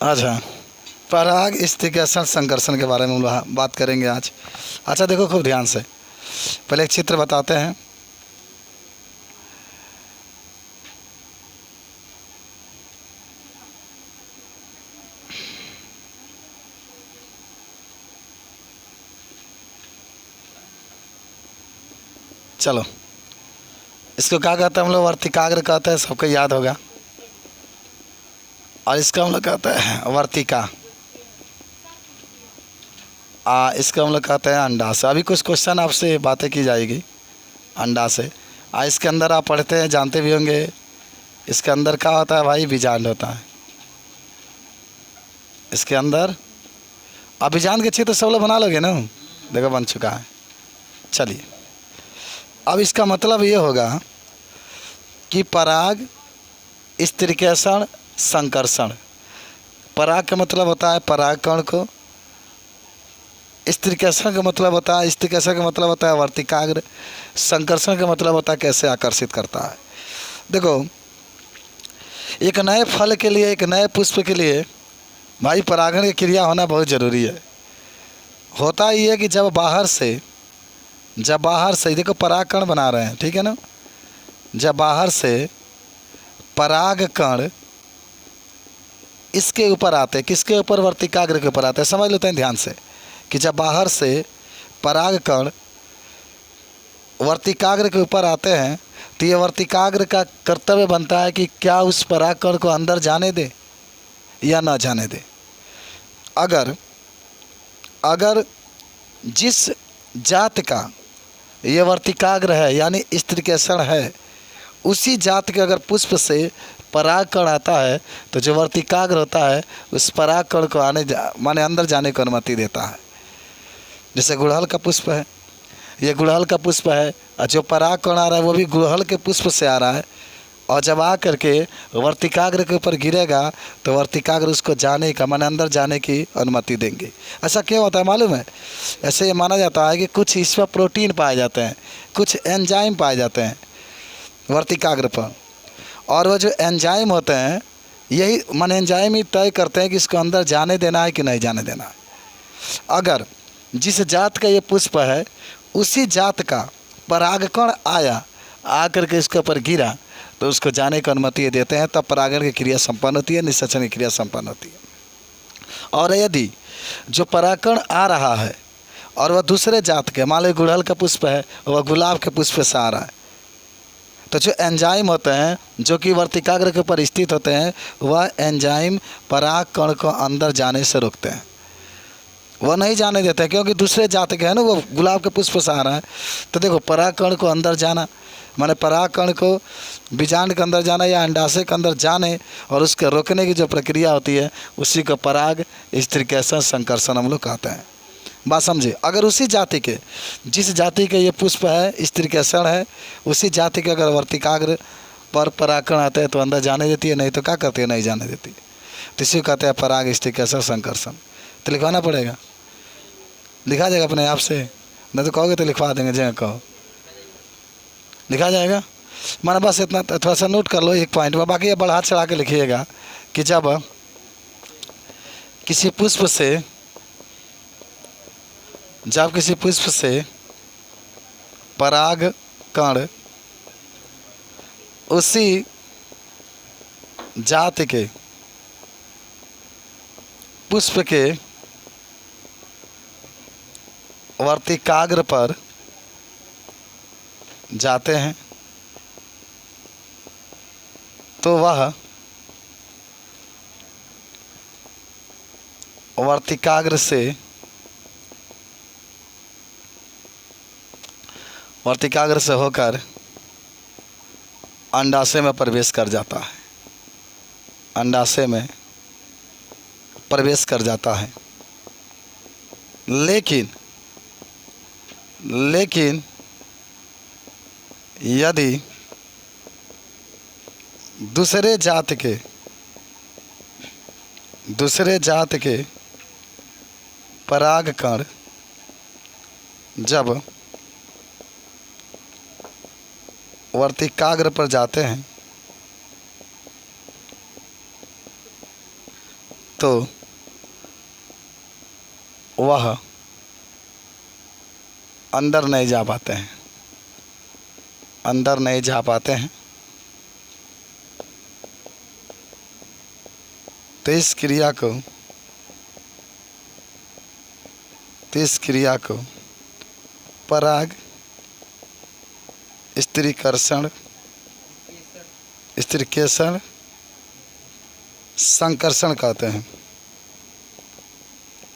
अच्छा, पराग स्थितिकरण संकर्षण के बारे में हम लोग बात करेंगे आज। अच्छा देखो खूब ध्यान से, पहले एक चित्र बताते हैं। चलो, इसको क्या कहते हैं हम लोग? वर्तिकाग्र कहते हैं, सबको याद होगा। और इसका हम लोग कहते हैं वर्तिका। इसका हम लोग कहते हैं अंडा से। अभी कुछ क्वेश्चन आपसे बातें की जाएगी अंडा से। इसके अंदर आप पढ़ते हैं, जानते भी होंगे, इसके अंदर क्या होता है भाई? बीजांड होता है इसके अंदर। अब बीजांड के चित्र सब लोग बना लोगे ना? देखो बन चुका है। चलिए, अब इसका मतलब ये होगा कि पराग स्त्रीकरण संकर्षण। पराग का मतलब होता है परागकण को, स्त्रीकरण का मतलब होता है, स्त्रीकरण का मतलब होता है वर्तिकाग्र, संकर्षण का मतलब होता है कैसे आकर्षित करता है। देखो, एक नए फल के लिए, एक नए पुष्प के लिए भाई परागण की क्रिया होना बहुत ज़रूरी है। होता ही है कि जब बाहर से देखो परागकण बना रहे हैं, ठीक है ना? जब बाहर से परागकण इसके ऊपर आते हैं, किसके ऊपर? वर्तिकाग्र के ऊपर आते हैं। समझ लेते हैं ध्यान से कि जब बाहर से परागकण वर्तिकाग्र के ऊपर आते हैं तो ये वर्तिकाग्र का कर्तव्य बनता है कि क्या उस परागकण को अंदर जाने दे या ना जाने दे। अगर जिस जात का ये वर्तिकाग्र है यानी स्त्रीकरण है, उसी जात के अगर पुष्प से परागकण आता है तो जो वर्तिकाग्र होता है उस परागकण को माने अंदर जाने की अनुमति देता है। जैसे गुड़हल का पुष्प है, ये गुड़हल का पुष्प है और जो परागकण आ रहा है वो भी गुड़हल के पुष्प से आ रहा है, और जब आ करके वर्तिकाग्र के ऊपर गिरेगा तो वर्तिकाग्र उसको जाने का, माने अंदर जाने की अनुमति देंगे। ऐसा क्यों होता है मालूम है? ऐसे ये माना जाता है कि कुछ इसमें प्रोटीन पाए जाते हैं, कुछ एंजाइम पाए जाते हैं वर्तिकाग्र पर, और वो जो एंजाइम होते हैं यही माने एंजाइम ही तय करते हैं कि इसको अंदर जाने देना है कि नहीं जाने देना है। अगर जिस जात का ये पुष्प है उसी जात का परागकण आया, आकर के इसके ऊपर गिरा तो उसको जाने की अनुमति देते हैं, तब परागण की क्रिया संपन्न होती है, निषेचन की क्रिया संपन्न होती है। और यदि जो परागकण आ रहा है और वह दूसरे जात के, मान लो गुड़हल का पुष्प है, वह गुलाब के पुष्प से आ रहा है, तो जो एंजाइम होते हैं जो कि वर्तिकाग्र के ऊपर स्थित होते हैं, वह एंजाइम परागकण को अंदर जाने से रोकते हैं, वह नहीं जाने देते हैं, क्योंकि दूसरे जात के है ना, वो गुलाब के पुष्प से आ रहा है। तो देखो, परागकण को अंदर जाना माने परागकण को बीजांड के अंदर जाना या अंडाशय के अंदर जाने और उसके रोकने की जो प्रक्रिया होती है उसी को पराग स्त्रीकरण संकर्षण हम लोग कहते हैं। बात समझे? अगर उसी जाति के, जिस जाति के ये पुष्प है, स्त्रीकरण है, उसी जाति के अगर वर्तिकाग्र पर परागकण आते हैं तो अंदर जाने देती है, नहीं तो क्या करती है? नहीं जाने देती। तो इसी को कहते हैं पराग स्त्रीकरण संकर्षण। तो लिखवाना पड़ेगा, लिखा जाएगा अपने आप से, नहीं तो कहोगे तो लिखवा देंगे, जगह कहो लिखा जाएगा। माना बस इतना थोड़ा सा नोट कर लो एक पॉइंट में, बाकी ये बढ़ा चढ़ा के लिखिएगा कि जब किसी पुष्प से परागकण उसी जात के पुष्प के वर्तिकाग्र पर जाते हैं तो वह वर्तिकाग्र से होकर अंडाशय में प्रवेश कर जाता है, अंडाशय में प्रवेश कर जाता है। लेकिन यदि दूसरे जात के परागकण जब वर्तिकाग्र पर जाते हैं तो वह अंदर नहीं जा पाते हैं, अंदर नहीं जा पाते हैं। तो इस क्रिया को पराग स्त्रीकर्षण संकर्षण कहते हैं,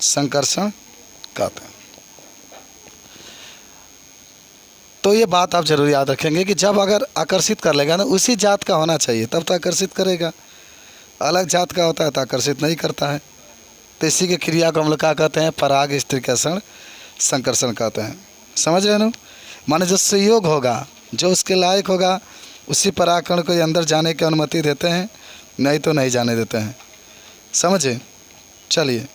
संकर्षण कहते हैं। तो ये बात आप जरूर याद रखेंगे कि जब अगर आकर्षित कर लेगा ना, उसी जात का होना चाहिए तब तो आकर्षित करेगा, अलग जात का होता है तो आकर्षित नहीं करता है। तो इसी के क्रिया को हम लोग क्या कहते हैं, पराग स्त्रीकर्षण संकर्षण कहते हैं। समझ रहे ना, माने जो संयोग होगा, जो उसके लायक होगा, उसी परागकण को अंदर जाने की अनुमति देते हैं, नहीं तो नहीं जाने देते हैं। समझे? चलिए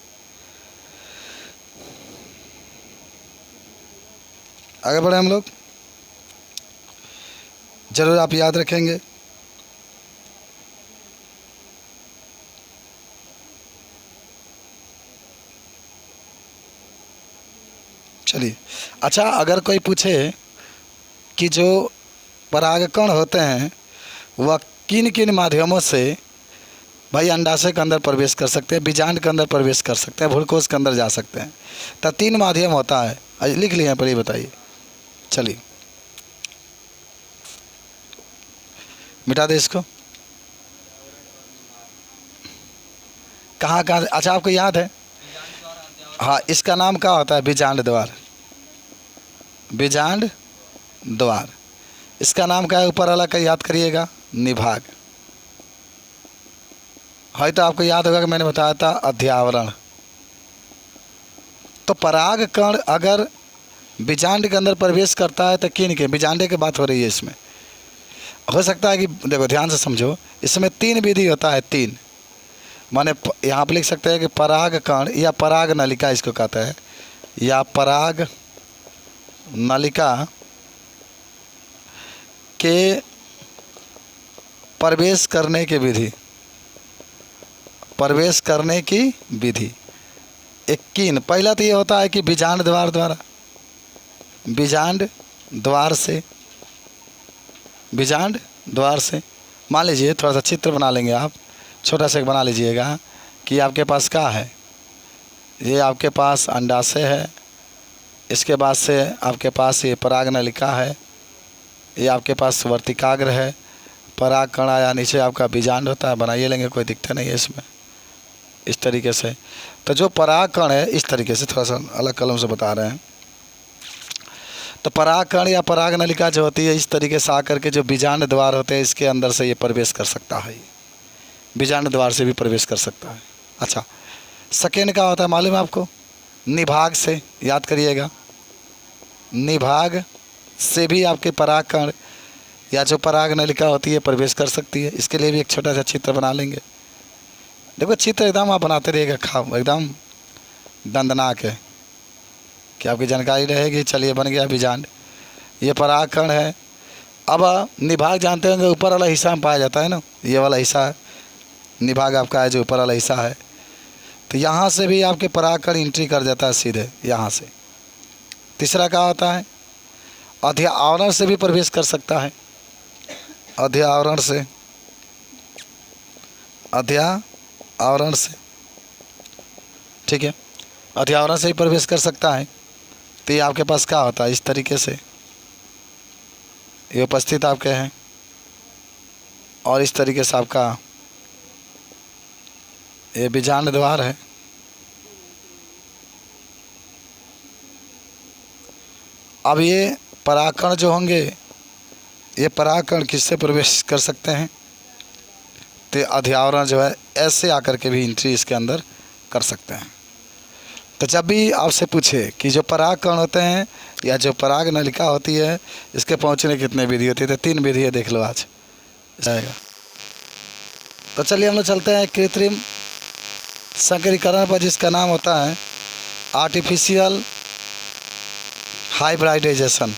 आगे बढ़े हम लोग। जरूर आप याद रखेंगे। चलिए, अच्छा, अगर कोई पूछे कि जो परागकण होते हैं वह किन किन माध्यमों से भाई अंडाशय के अंदर प्रवेश कर सकते हैं, बीजांड के अंदर प्रवेश कर सकते हैं, भ्रूणकोश के अंदर जा सकते हैं, तो 3 माध्यम होता है। लिख लिए पर ये बताइए। चलिए मिटा दे इसको। कहाँ कहाँ? अच्छा, आपको याद है? हाँ, इसका नाम क्या होता है? बीजांड द्वार। बीजांड द्वार। इसका नाम क्या है ऊपर वाला का? याद करिएगा, निभाग। है तो आपको याद होगा कि मैंने बताया था अध्यावरण। तो पराग कण अगर बीजांड के अंदर प्रवेश करता है तो किन के? बीजांडे की बात हो रही है इसमें। हो सकता है कि देखो ध्यान से समझो, इसमें 3 विधि होता है। 3 माने यहाँ पर लिख सकते हैं कि पराग कण या पराग नलिका इसको कहते हैं, या पराग नलिका के प्रवेश करने की विधि। प्रवेश करने की विधि 21। पहला तो ये होता है कि बीजांड द्वार द्वारा, बीजांड द्वार से, बीजांड द्वार से। मान लीजिए थोड़ा सा चित्र बना लेंगे आप, छोटा सा बना लीजिएगा कि आपके पास क्या है, ये आपके पास अंडाशय है, इसके बाद से आपके पास ये पराग नलिका है, ये आपके पास वर्तिकाग्र है, पराग कण आया, नीचे आपका बीजांड होता है। बनाइए लेंगे, कोई दिक्कत नहीं है इसमें, इस तरीके से। तो जो पराग कण है, इस तरीके से थोड़ा सा अलग कलम से बता रहे हैं। तो पराग कण या पराग नलिका जो होती है, इस तरीके से आकर के जो बीजांड द्वार होते हैं, इसके अंदर से ये प्रवेश कर सकता है, बीजांड द्वार से भी प्रवेश कर सकता है। अच्छा, सेकेंड का होता है मालूम है आपको? निभाग से। याद करिएगा, निभाग से भी आपके पराग कण या जो पराग नलिका होती है प्रवेश कर सकती है। इसके लिए भी एक छोटा सा चित्र बना लेंगे। देखो चित्र एकदम आप बनाते रहिएगा, खाओ एकदम दंदनाक है कि आपकी जानकारी रहेगी। चलिए बन गया बीजांड, ये पराग कण है। अब निभाग जानते होंगे ऊपर वाला हिस्सा में पाया जाता है ना, ये वाला हिस्सा है निभाग आपका है, जो ऊपर वाला हिस्सा है। तो यहाँ से भी आपके पराग कण एंट्री कर जाता है सीधे यहाँ से। तीसरा क्या होता है? अध्या आवरण से भी प्रवेश कर सकता है, अध्या आवरण से, अध्या आवरण से, ठीक है, अध्या आवरण से ही प्रवेश कर सकता है। तो ये आपके पास क्या होता है? इस तरीके से ये उपस्थित आपके हैं, और इस तरीके से आपका ये बीजांड द्वार है। अब ये परागकण जो होंगे, ये परागकण किससे प्रवेश कर सकते हैं? तो अध्यावरण जो है ऐसे आकर के भी एंट्री इसके अंदर कर सकते हैं। तो जब भी आपसे पूछे कि जो परागकण होते हैं या जो पराग नलिका होती है, इसके पहुंचने कितने विधि होती है, तो 3 विधि है, देख लो आज जाएगा। तो चलिए हम लोग चलते हैं कृत्रिम संकरीकरण पर, जिसका नाम होता है आर्टिफिशियल हाइब्रिडाइजेशन।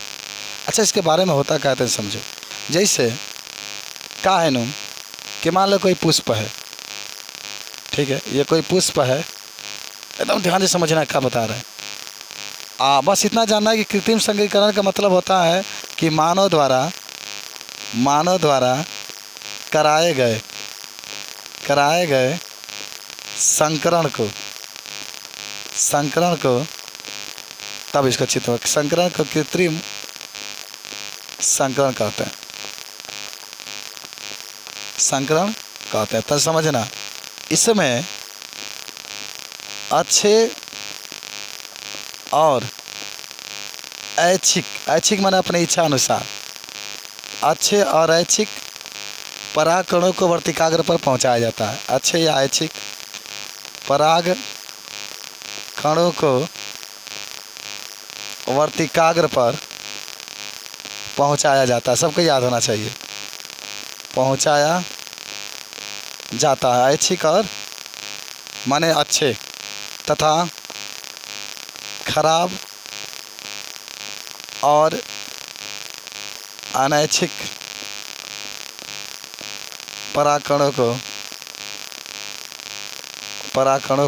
अच्छा, इसके बारे में होता कहते हैं समझो। जैसे का है नु कि मान लो कोई पुष्प है, ठीक है, ये कोई पुष्प है, एकदम ध्यान से समझना क्या बता रहे हैं। बस इतना जानना है कि कृत्रिम संगीकरण का मतलब होता है कि मानव द्वारा कराए गए संकरण को तब इसका चित्र संकरण को कृत्रिम संकरण कहते हैं, तो समझना इसमें अच्छे और ऐच्छिक माने अपने इच्छा अनुसार अच्छे और ऐच्छिक पराग कणों को वर्तिकाग्र पर पहुंचाया जाता है। अच्छे या ऐच्छिक पराग कणों को वर्तिकाग्र पर पहुंचाया जाता है, सबको याद होना चाहिए, पहुंचाया जाता है। ऐच्छिक और माने अच्छे तथा खराब और अनैच्छिक परागकणों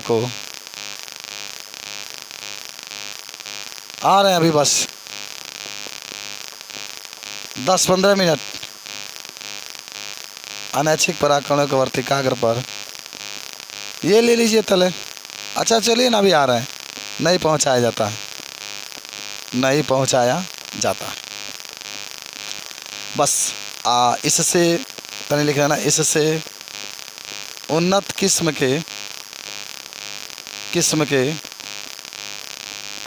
को आ रहे हैं अभी बस 10-15 मिनट। अनैच्छिक परागकणों को वर्तिकाग्र पर ये ले लीजिए तले। अच्छा चलिए ना, अभी आ रहे हैं। नहीं पहुंचाया जाता। बस इससे तने लिख लेना, इससे उन्नत किस्म के